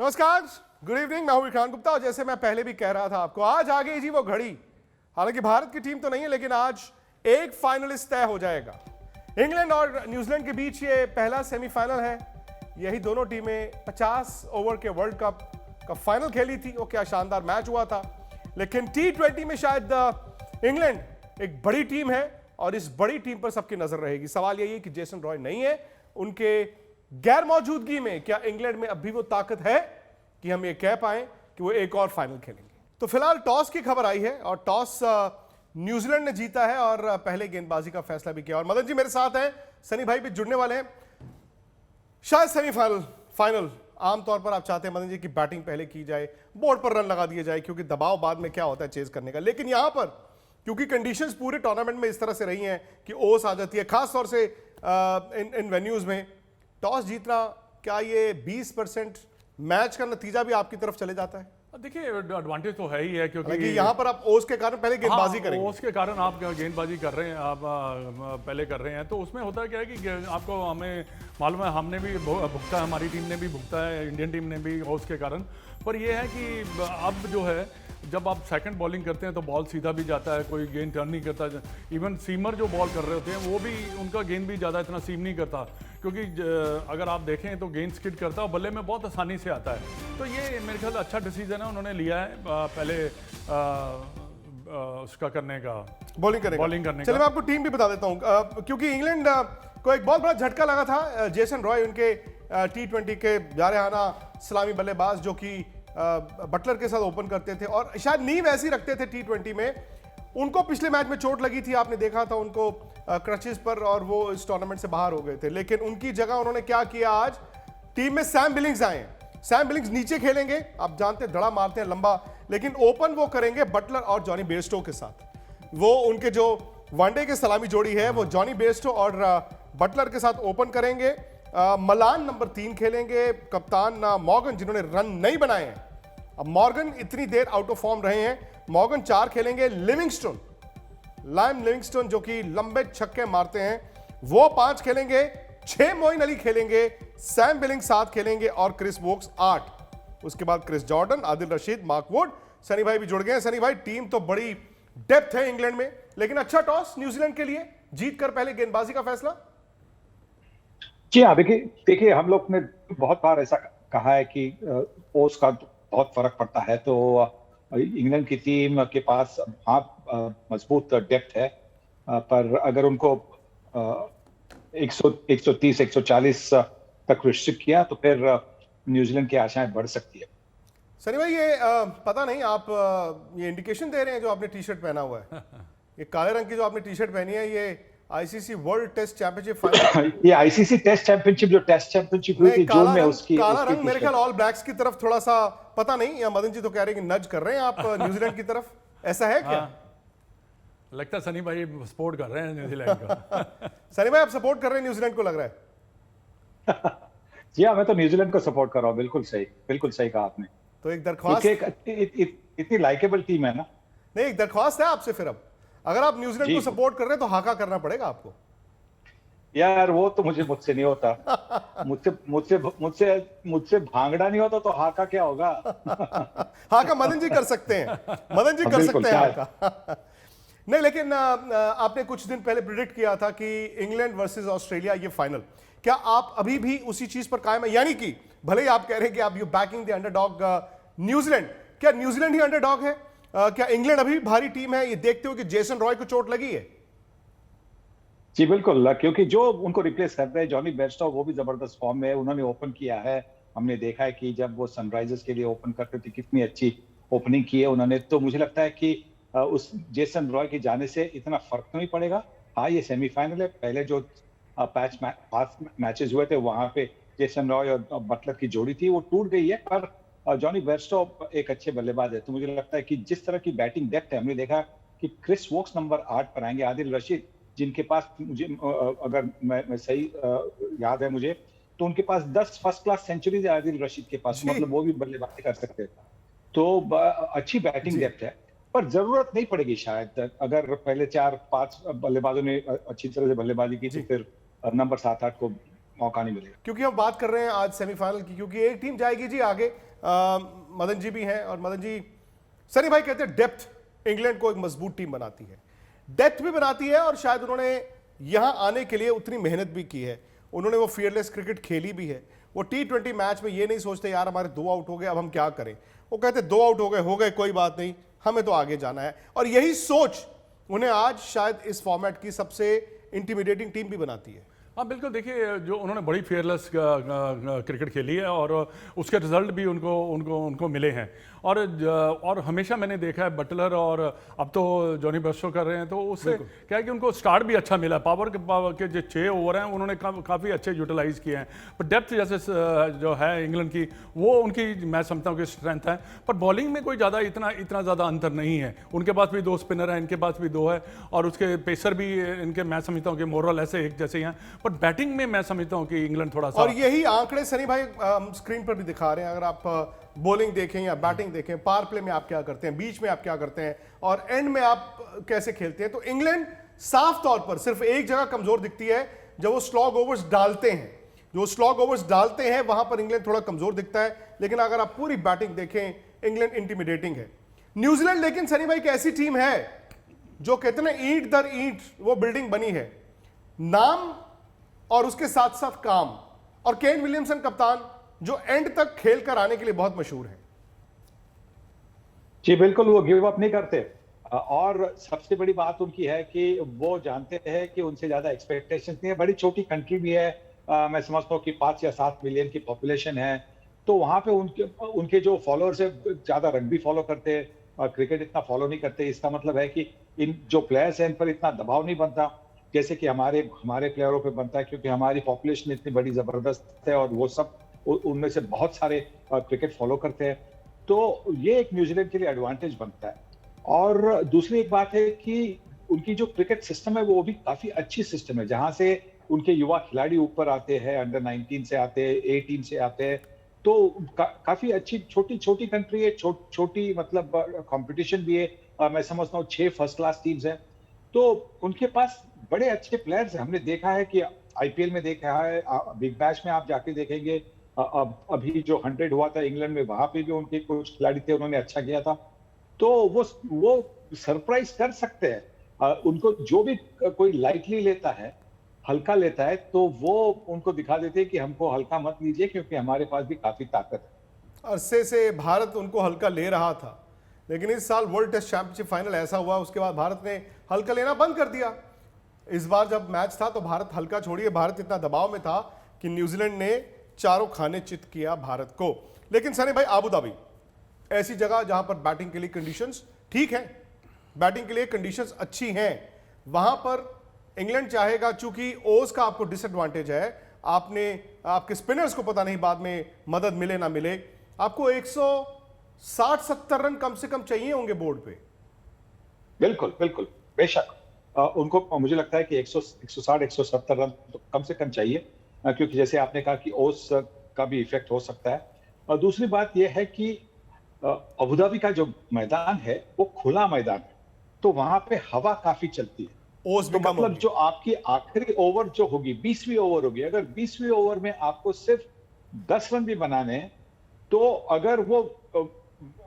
नमस्कार, good evening. मैं हूं इरफान गुप्ता और जैसे मैं पहले भी कह रहा था आपको, आज आ गई जी वो घड़ी। हालांकि भारत की टीम तो नहीं है, लेकिन आज एक फाइनलिस्ट तय हो जाएगा। इंग्लैंड और न्यूजीलैंड के बीच ये पहला सेमीफाइनल है। यही दोनों टीमें 50 ओवर के वर्ल्ड कप का फाइनल खेली थी। वो क्या शानदार मैच हुआ था। लेकिन T20 में शायद इंग्लैंड एक बड़ी टीम है और इस बड़ी टीम पर सबकी नजर रहेगी। सवाल यही है कि जेसन रॉय नहीं है, उनके गैर मौजूदगी में क्या इंग्लैंड में अब भी वो ताकत है कि हम ये कह पाए कि वो एक और फाइनल खेलेंगे। तो फिलहाल टॉस की खबर आई है और टॉस न्यूजीलैंड ने जीता है और पहले गेंदबाजी का फैसला भी किया। और मदन जी मेरे साथ हैं, सनी भाई भी जुड़ने वाले हैं। शायद सेमीफाइनल फाइनल आमतौर पर आप चाहते हैं मदन जी की बैटिंग पहले की जाए, बोर्ड पर रन लगा दिए जाए, क्योंकि दबाव बाद में क्या होता है चेज करने का। लेकिन यहां पर क्योंकि कंडीशंस पूरे टूर्नामेंट में इस तरह से रही हैं कि ओस आ जाती है, खासतौर से इन वेन्यूज में टॉस जीतना, क्या ये 20% मैच का नतीजा भी आपकी तरफ चले जाता है? देखिए एडवांटेज तो है ही है, क्योंकि यहां पर आप ओस के कारण पहले गेंदबाजी करेंगे। ओस के कारण आप गेंदबाजी कर रहे हैं, आप पहले कर रहे हैं, तो उसमें होता क्या है कि आपको हमें मालूम है, हमने भी भुगता है, हमारी टीम ने भी भुगता है, इंडियन टीम ने भी ओस के कारण। पर यह है कि अब जो है जब आप सेकंड बॉलिंग करते हैं तो बॉल सीधा भी जाता है, कोई गेंद टर्न नहीं करता। इवन सीमर जो बॉल कर रहे होते हैं वो भी, उनका गेंद भी ज़्यादा इतना सीम नहीं करता, क्योंकि अगर आप देखें तो गेंद स्किड करता है और बल्ले में बहुत आसानी से आता है। तो ये मेरे ख्याल अच्छा डिसीजन है उन्होंने लिया है पहले उसका करने का, बॉलिंग करने का। चलिए मैं आपको टीम भी बता देता हूँ, क्योंकि इंग्लैंड को एक बहुत बड़ा झटका लगा था। जेसन रॉय उनके T20 के जारहाना सलामी बल्लेबाज जो कि बटलर के साथ ओपन करते थे और शायद नींव ऐसी रखते थे T20 में। उनको पिछले मैच में चोट लगी थी, आपने देखा था उनको क्रचेस पर, और वो इस टूर्नामेंट से बाहर हो गए थे। लेकिन उनकी जगह उन्होंने क्या किया, आज टीम में सैम बिलिंग्स आए हैं। सैम बिलिंग्स नीचे खेलेंगे, आप जानते हैं धड़ा मारते हैं लंबा, लेकिन ओपन वो करेंगे बटलर और जॉनी बेयरस्टो के साथ। वो उनके जो वनडे के सलामी जोड़ी है वो जॉनी बेयरस्टो और बटलर के साथ ओपन करेंगे। मलान नंबर 3 खेलेंगे, कप्तान मॉर्गन जिन्होंने रन नहीं बनाए हैं। अब मॉर्गन इतनी देर आउट ऑफ फॉर्म रहे हैं। मॉर्गन 4 खेलेंगे, लाइम लिविंगस्टोन जो कि लंबे छक्के मारते हैं वो 5 खेलेंगे, 6 मोइन अली खेलेंगे, सैम बिलिंग 7 खेलेंगे और क्रिस वोक्स 8। उसके बाद Chris Jordan, Adil Rashid, Mark Wood. Sunny भाई भी जुड़ गए हैं। सनी भाई, टीम तो बड़ी डेप्थ है इंग्लैंड में, लेकिन अच्छा टॉस न्यूजीलैंड के लिए, जीत कर पहले गेंदबाजी का फैसला। जी हाँ, देखिए हम लोग ने बहुत बार ऐसा कहा है कि ओस का बहुत फर्क पड़ता है। तो इंग्लैंड की टीम के पास मजबूत डेप्थ है, पर अगर उनको 130 140 तक रिस्ट्रिक्ट किया तो फिर न्यूजीलैंड की आशाएं बढ़ सकती है। सनी भाई, ये पता नहीं आप ये इंडिकेशन दे रहे हैं जो आपने टी शर्ट पहना हुआ है, ये काले रंग की जो आपने टी शर्ट पहनी है, ये ICC World Test Championship final. ये आईसीसी टेस्ट चैंपियनशिप, जो टेस्ट चैंपियनशिप हुई थी जून में, उसकी काला रंग मेरे ख्याल ऑल ब्लैक्स की तरफ थोड़ा सा, पता नहीं, या मदन जी तो कह रहे हैं कि नज कर रहे हैं आप न्यूजीलैंड की तरफ, ऐसा है क्या? लगता है सनी भाई सपोर्ट कर रहे हैं न्यूजीलैंड का। सनी भाई, आप सपोर्ट कर रहे हैं न्यूजीलैंड को, लग रहा है। जी हाँ, मैं तो न्यूजीलैंड को सपोर्ट कर रहा हूँ। बिल्कुल सही कहा आपने। तो एक दरख्वास्त, इतनी लाइकेबल टीम है ना। नहीं, एक दरख्वास्त है आपसे फिर, अब अगर आप न्यूजीलैंड को सपोर्ट कर रहे हैं तो हाका करना पड़ेगा आपको। यार वो तो मुझसे नहीं होता। मुझसे भांगड़ा नहीं होता तो हाका क्या होगा। हाका मदन जी कर सकते हैं, मदन जी कर सकते हैं हाका। नहीं, लेकिन आपने कुछ दिन पहले प्रिडिक्ट किया था कि इंग्लैंड वर्सेस ऑस्ट्रेलिया ये फाइनल, क्या आप अभी भी उसी चीज पर कायम है? यानी कि भले ही आप कह रहे हैं कि आप you banking the underdog New Zealand, क्या न्यूजीलैंड ही अंडरडॉग है? क्या इंग्लैंड अभी भारी टीम है, ये देखते हो कि जेसन रॉय को चोट लगी है? जी बिल्कुल, क्योंकि जो उनको रिप्लेस करते हैं जॉनी बेयरस्टो, वो भी जबरदस्त फॉर्म में, उन्होंने ओपन किया है। हमने देखा है कि जब वो सनराइजर्स के लिए ओपन करते थे कितनी अच्छी ओपनिंग की है उन्होंने। तो मुझे लगता है कि उस जेसन रॉय के जाने से इतना फर्क तो नहीं पड़ेगा। हाँ, ये सेमीफाइनल है, पहले जो 5 मैचेस हुए थे वहां पे जेसन रॉय और बटलर की जोड़ी थी वो टूट गई है, पर जॉनी बेयरस्टो एक अच्छे बल्लेबाज है। तो मुझे लगता है कि जिस तरह की बैटिंग डेप्थ है, हमने देखा कि क्रिस वोक्स नंबर 8 पर आएंगे, आदिल रशीद जिनके पास, मुझे अगर मैं सही याद है मुझे, तो उनके पास 10 फर्स्ट क्लास सेंचुरीज है आदिल रशीद के पास, मतलब वो भी बल्लेबाजी कर सकते हैं। तो अच्छी बैटिंग डेप्थ है, पर जरूरत नहीं पड़ेगी शायद। अगर पहले 4-5 बल्लेबाजों ने अच्छी तरह से बल्लेबाजी की तो फिर नंबर 7-8 को मौका नहीं मिलेगा। क्योंकि हम बात कर रहे हैं आज सेमीफाइनल की, क्योंकि एक टीम जाएगी जी आगे, मदन जी भी हैं। और मदन जी, सनी भाई कहते हैं डेप्थ इंग्लैंड को एक मजबूत टीम बनाती है, डेप्थ भी बनाती है, और शायद उन्होंने यहां आने के लिए उतनी मेहनत भी की है, उन्होंने वो फियरलेस क्रिकेट खेली भी है। वो T20 मैच में ये नहीं सोचते यार हमारे 2 आउट हो गए अब हम क्या करें, वो कहते 2 आउट हो गए कोई बात नहीं, हमें तो आगे जाना है। और यही सोच उन्हें आज शायद इस फॉर्मेट की सबसे इंटिमिडेटिंग टीम भी बनाती है। हाँ बिल्कुल, देखिए जो उन्होंने बड़ी फेयरलेस क्रिकेट खेली है और उसके रिजल्ट भी उनको उनको उनको मिले हैं। और हमेशा मैंने देखा है बटलर और अब तो जॉनी बेयरस्टो कर रहे हैं, तो उससे क्या है कि उनको स्टार्ट भी अच्छा मिला। पावर के जो 6 ओवर हैं उन्होंने काफ़ी अच्छे यूटिलाइज किए हैं। पर डेप्थ जैसे जो है इंग्लैंड की, वो उनकी मैं समझता हूँ कि स्ट्रेंथ है। पर बॉलिंग में कोई ज़्यादा इतना ज़्यादा अंतर नहीं है। उनके पास भी 2 स्पिनर हैं, इनके पास भी 2 है, और उसके पेसर भी इनके मैं समझता हूँ कि मोरल ऐसे एक जैसे ही हैं। पर बैटिंग में मैं समझता हूं कि इंग्लैंड थोड़ा सा, और यही आंकड़े सनी भाई स्क्रीन पर भी दिखा रहे हैं। अगर आप बॉलिंग देखें या बैटिंग देखें, पावर प्ले में आप क्या करते हैं, बीच में आप क्या करते हैं, और एंड में आप कैसे खेलते हैं, तो इंग्लैंड साफ तौर पर सिर्फ एक जगह कमजोर दिखती है, जब वो स्लॉग ओवर्स डालते हैं। जो स्लॉग ओवर्स डालते हैं वहां पर इंग्लैंड थोड़ा कमजोर दिखता है, लेकिन अगर आप पूरी बैटिंग देखें इंग्लैंड इंटिमिडेटिंग है। न्यूजीलैंड लेकिन सनी भाई एक ऐसी टीम है जो कहते हैं ना ईंट दर ईंट वो बिल्डिंग बनी है, नाम और उसके साथ साथ काम। और केन विलियमसन कप्तान जो एंड तक खेल कर आने के लिए बहुत मशहूर है। जी बिल्कुल, वो गिव अप नहीं करते। और सबसे बड़ी बात उनकी है कि वो जानते हैं कि उनसे ज्यादा एक्सपेक्टेशंस नहीं है। बड़ी छोटी कंट्री भी है, मैं समझता हूँ कि 5 या 7 मिलियन की पॉपुलेशन है, तो वहां पे उनके जो फॉलोअर्स है ज्यादा रग्बी फॉलो करते हैं और क्रिकेट इतना फॉलो नहीं करते। इसका मतलब है कि इन जो प्लेयर्स हैं इन पर इतना दबाव नहीं बनता जैसे कि हमारे प्लेयरों पे बनता है, क्योंकि हमारी पॉपुलेशन इतनी बड़ी जबरदस्त है और वो सब उनमें से बहुत सारे क्रिकेट फॉलो करते हैं। तो ये एक न्यूजीलैंड के लिए एडवांटेज बनता है। और दूसरी एक बात है कि उनकी जो क्रिकेट सिस्टम है वो भी काफी अच्छी सिस्टम है, जहां से उनके युवा खिलाड़ी ऊपर आते हैं, अंडर 19 से आते हैं, 18 से आते हैं। तो काफी अच्छी छोटी कंट्री है, छोटी मतलब कंपटीशन भी है। मैं समझता हूँ 6 फर्स्ट क्लास टीम्स हैं, तो उनके पास बड़े अच्छे प्लेयर्स हैं। हमने देखा है कि आईपीएल में देखा है, बिग बैश में आप जाके देखेंगे, अभी जो 100 हुआ था इंग्लैंड में, वहां पे भी उनके कुछ खिलाड़ी थे, उन्होंने अच्छा किया था। तो वो सरप्राइज कर सकते हैं। उनको जो भी कोई लाइटली लेता है, हल्का लेता है, तो वो उनको दिखा देते हैं कि हमको हल्का मत लीजिए, क्योंकि हमारे पास भी काफी ताकत है। अरसे से भारत उनको हल्का ले रहा था, लेकिन इस साल वर्ल्ड टेस्ट चैंपियनशिप फाइनल ऐसा हुआ, उसके बाद भारत ने हल्का लेना बंद कर दिया। इस बार जब मैच था तो भारत हल्का छोड़िए, भारत इतना दबाव में था कि न्यूजीलैंड ने चारों खाने चित किया भारत को। लेकिन सनी भाई, आबू धाबी ऐसी जगह जहां पर बैटिंग के लिए कंडीशंस ठीक हैं, बैटिंग के लिए कंडीशंस अच्छी हैं, वहां पर इंग्लैंड चाहेगा, चूंकि ओस का आपको डिसएडवांटेज है, आपके स्पिनर्स को पता नहीं बाद में मदद मिले ना मिले, आपको 160-70 रन कम से कम चाहिए होंगे बोर्ड पे। बिल्कुल बिल्कुल, बेशक उनको मुझे लगता है कि 160-170 रन तो कम से कम चाहिए, क्योंकि जैसे आपने कहा कि ओस का भी इफेक्ट हो सकता है। और दूसरी बात यह है कि अबू धाबी का जो मैदान है वो खुला मैदान है, तो वहां पे हवा काफी चलती है। ओस तो मतलब जो आपकी आखिरी ओवर जो होगी, 20वीं ओवर होगी, अगर 20वीं ओवर में आपको सिर्फ 10 रन भी बनाने हैं, तो अगर वो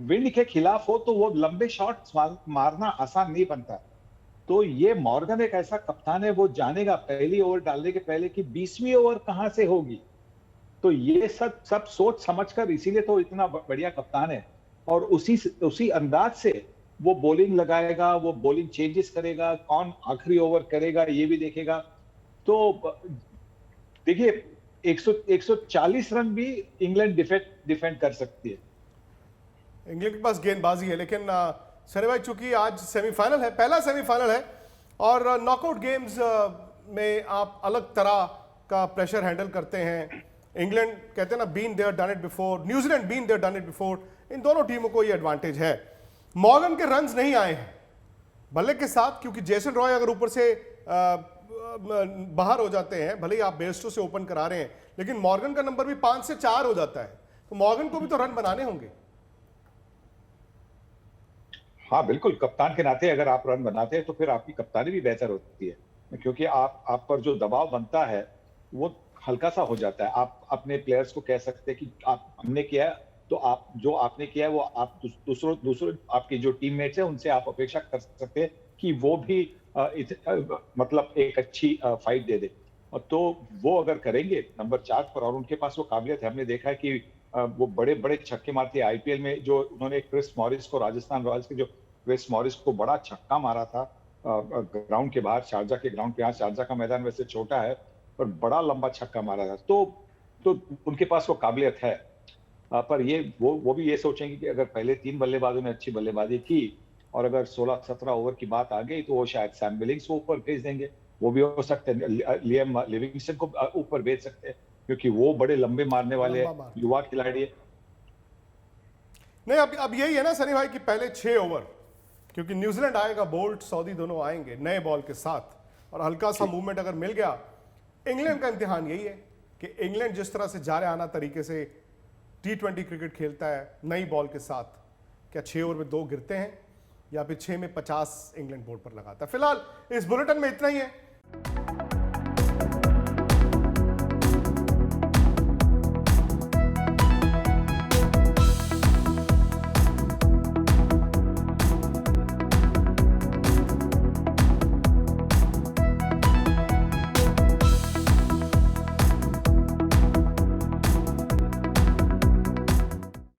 विंड के खिलाफ हो तो वो लंबे शॉट्स मारना आसान नहीं बनता। तो ये मॉर्गन एक ऐसा कप्तान है, वो जानेगा पहली ओवर डालने के पहले कि 20वीं ओवर कहां से होगी। तो ये सब सोच समझकर, इसीलिए तो इतना बढ़िया कप्तान है। और उसी अंदाज से वो बॉलिंग लगाएगा, वो बॉलिंग चेंजेस करेगा, कौन आखिरी ओवर करेगा ये भी देखेगा। तो देखिए 140 रन भी इंग्लैंड डिफेंड कर सकती है। इंग्लैंड के पास गेंदबाजी है, लेकिन सनी भाई चूंकि आज सेमीफाइनल है, पहला सेमीफाइनल है, और नॉकआउट गेम्स में आप अलग तरह का प्रेशर हैंडल करते हैं। इंग्लैंड कहते हैं ना, been there done it before, New Zealand been there done it before. इन दोनों टीमों को ये एडवांटेज है। मॉर्गन के रन्स नहीं आए हैं बल्ले के साथ, क्योंकि जेसन रॉय अगर ऊपर से बाहर हो जाते हैं, भले ही आप बेयरस्टो से ओपन करा रहे हैं, लेकिन मॉर्गन का नंबर भी 5 से 4 हो जाता है, तो मॉर्गन को भी तो रन बनाने होंगे। हाँ बिल्कुल, कप्तान के नाते अगर आप रन बनाते हैं तो फिर आपकी कप्तानी भी बेहतर होती है, क्योंकि आप पर जो दबाव बनता है वो हल्का सा हो जाता है। आप अपने प्लेयर्स को कह सकते हैं कि आप हमने किया तो आप जो आपने किया है वो आप दूसरों दूसरों आपके जो टीममेट्स हैं उनसे आप अपेक्षा कर सकते हैं कि वो भी मतलब एक अच्छी फाइट दे दे। और तो वो अगर करेंगे नंबर 4 पर, और उनके पास वो काबिलियत है, हमने देखा है कि वो बड़े-बड़े छक्के मारते हैं आईपीएल में। जो उन्होंने क्रिस मॉरिस को, राजस्थान रॉयल्स के जो क्रिस मॉरिस को बड़ा छक्का मारा था ग्राउंड के बाहर, शारजा के ग्राउंड पे। यहाँ शारजा का मैदान वैसे छोटा है पर बड़ा लंबा छक्का मारा था। तो उनके पास वो काबिलियत है। पर ये वो भी ये सोचेंगे कि अगर पहले 3 बल्लेबाजों ने अच्छी बल्लेबाजी की और अगर 16-17 ओवर की बात आ गई तो वो शायद सैम बिलिंग्स को ऊपर भेज देंगे। वो भी हो सकता है लियम लिविंगस्टन को ऊपर भेज सकते हैं, क्योंकि वो बड़े लंबे मारने वाले लंबा मार। युवा खिलाड़ी है। नहीं, अब यही है ना सनी भाई कि पहले 6 ओवर, क्योंकि न्यूजीलैंड आएगा, बोल्ट सऊदी दोनों आएंगे नए बॉल के साथ, और हल्का सा मूवमेंट अगर मिल गया। इंग्लैंड का इम्तिहान यही है कि इंग्लैंड जिस तरह से जा रहा आना तरीके से T20 क्रिकेट खेलता है नई बॉल के साथ, क्या 6 ओवर में 2 गिरते हैं या फिर 6 में 50 इंग्लैंड बोर्ड पर लगाता है। फिलहाल इस बुलेटिन में इतना ही है।